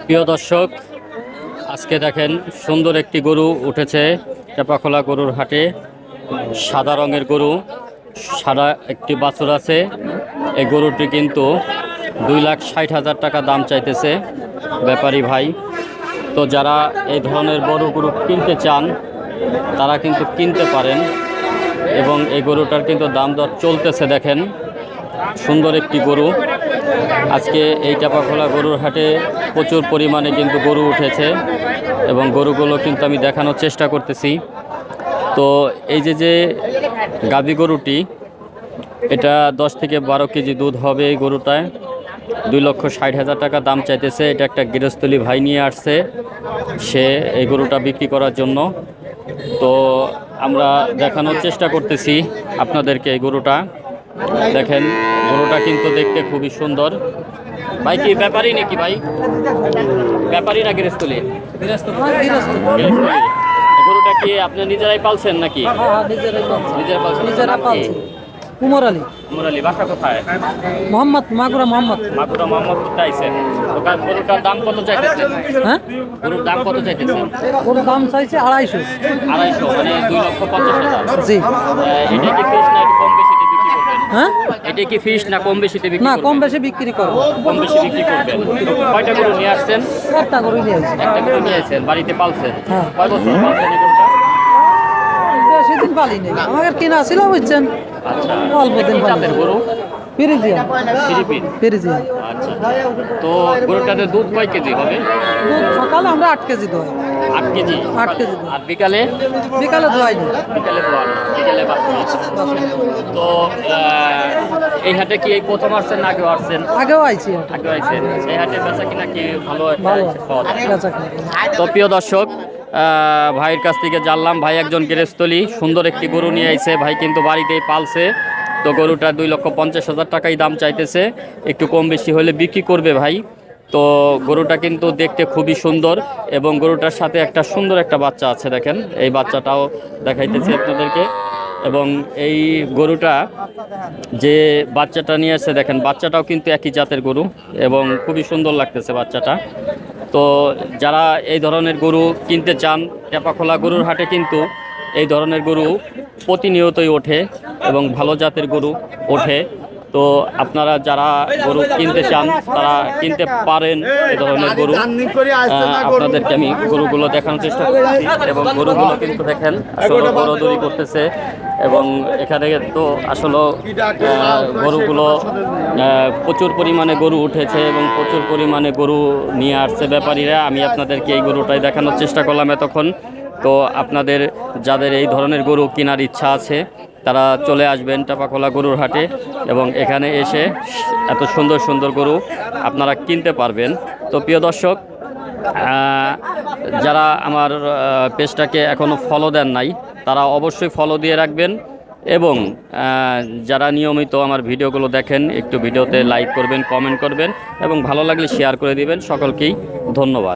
প্রিয় দর্শক, আজকে দেখেন সুন্দর একটি গরু উঠেছে টেপাখোলা গরুর হাটে। সাদা রঙের গরু, সাদা একটি বাছুর আছে। এই গরুটি কিন্তু 2,60,000 টাকা দাম চাইতেছে ব্যাপারী ভাই। তো যারা এই ধরনের বড় গরু কিনতে চান তারা কিন্তু কিনতে পারেন, এবং এই গরুটার কিন্তু দাম দর চলতেছে। দেখেন সুন্দর একটি গরু। আজকে এই টেপাখোলা গরুর হাটে প্রচুর পরিমাণে কিন্তু গরু উঠেছে, এবং গরুগুলো কিন্তু আমি দেখানোর চেষ্টা করতেছি। তো এই যে গাভী গরুটি, এটা 10 থেকে 12 কেজি দুধ হবে এই গরুটায়। 2,60,000 টাকা দাম চাইতেছে। এটা একটা গৃহস্থলী ভাই নিয়ে আসছে, সে এই গরুটা বিক্রি করার জন্য। তো আমরা দেখানোর চেষ্টা করতেছি আপনাদেরকে এই গরুটা। দেখেন গরুটা কিন্তু দেখতে খুবই সুন্দর। ভাই কি ব্যাপারী নাকি? ভাই ব্যাপারী না গৃহস্থলী? গৃহস্থলী। গরুটা কি আপনি নিজেরাই পালছেন নাকি? নিজেরা পালছেন। উমর আলী। উমর আলী, বাসা কোথায়? মাগুরা মোহাম্মদ কোথায় আছেন? গরুটার দাম কত চাইতেছেন? হ্যাঁ, গরুর দাম কত চাইতেছেন? ওর দাম চাইছে 250। 250, মানে 2,50,000। জি। এটা কি ফিস না কম বেশিতে বিক্রি করবেন? হ্যাঁ, এটা কি ফিস না কম বেশিতে বিক্রি না করবেন? কম বেশি বিক্রি করবো। কম বেশি বিক্রি করবেন। কয়টা গরু নিয়ে আসছেন? একটা করে নিয়ে আসছি। একটা গরু নিয়ে আসছেন, বাড়িতে পালছেন? হ্যাঁ। কয় বছর পালছেন এই গরুটা? বেশি দিন পালি নেই, আমাকে কিনা ছিল বুঝছেন, আচ্ছা, অল্প দিন কি জাতের গরু? পেরিজিয়ান। ফিলিপিন। পেরিজিয়ান। আচ্ছা, তো গরুটাতে দুধ কয় কেজি হবে? দুধ সকালে আমরা 8 কেজি দোয়াই। 8 কেজি। 8 কেজি দোয়াই। আর বিকালে? বিকালে দোয়াইনি। বিকালে দোয়ান, বিকালে বাচ্চা। তো এই হাটে কি এই প্রথম আসছেন না আগেও আসছেন? আগেও আইছি। আগেও আইছেন। এই হাটে বেচা কিনা কি ভালো একটা ভালো পাওয়া যায়? বেচা কিনা। তো প্রিয় দর্শক, ভাইয়ের কাছ থেকে জানলাম ভাই একজন গৃহস্থলী, সুন্দর একটি গরু নিয়ে আইছে। ভাই কিন্তু বাড়িতেই পালছে। তো গরুটা 2,50,000 টাকাই দাম চাইতেছে। একটু কম বেশি হলে বিক্রি করবে ভাই। তো গরুটা কিন্তু দেখতে খুবই সুন্দর, এবং গরুটার সাথে একটা সুন্দর একটা বাচ্চা আছে। দেখেন এই বাচ্চাটাও দেখাইতেছি আপনাদেরকে। এবং এই গরুটা যে বাচ্চাটা নিয়ে আসছে, দেখেন বাচ্চাটাও কিন্তু একই জাতের গরু, এবং খুবই সুন্দর লাগতেছে বাচ্চাটা। তো যারা এই ধরনের গরু কিনতে চান, টেপাখোলা গরুর হাটে কিন্তু এই ধরনের গরু প্রতিনিয়তই ওঠে, এবং ভালো জাতের গরু ওঠে। তো আপনারা যারা গরু কিনতে চান তারা কিনতে পারেন এই ধরনের গরু। আপনাদেরকে আমি গরুগুলো দেখানোর চেষ্টা করছি, এবং গরুগুলো কিন্তু দেখেন আসলে দৌড়াদৌড়ি করতেছে। এবং এখানে তো আসলে গরুগুলো প্রচুর পরিমাণে গরু উঠেছে, এবং প্রচুর পরিমাণে গরু নিয়ে আসছে ব্যাপারীরা। আমি আপনাদেরকে এই গরুটাই দেখানোর চেষ্টা করলাম এতক্ষণ। তো আপনাদের যাদের এই ধরনের গরু কেনার ইচ্ছা আছে তারা চলে আসবেন টেপাখোলা গরুর হাটে, এবং এখানে এসে এত সুন্দর সুন্দর গরু আপনারা কিনতে পারবেন। তো প্রিয় দর্শক, যারা আমার পেজটাকে এখনও ফলো দেন নাই তারা অবশ্যই ফলো দিয়ে রাখবেন, এবং যারা নিয়মিত আমার ভিডিওগুলো দেখেন একটু ভিডিওতে লাইক করবেন, কমেন্ট করবেন, এবং ভালো লাগলে শেয়ার করে দিবেন। সকলকেই ধন্যবাদ।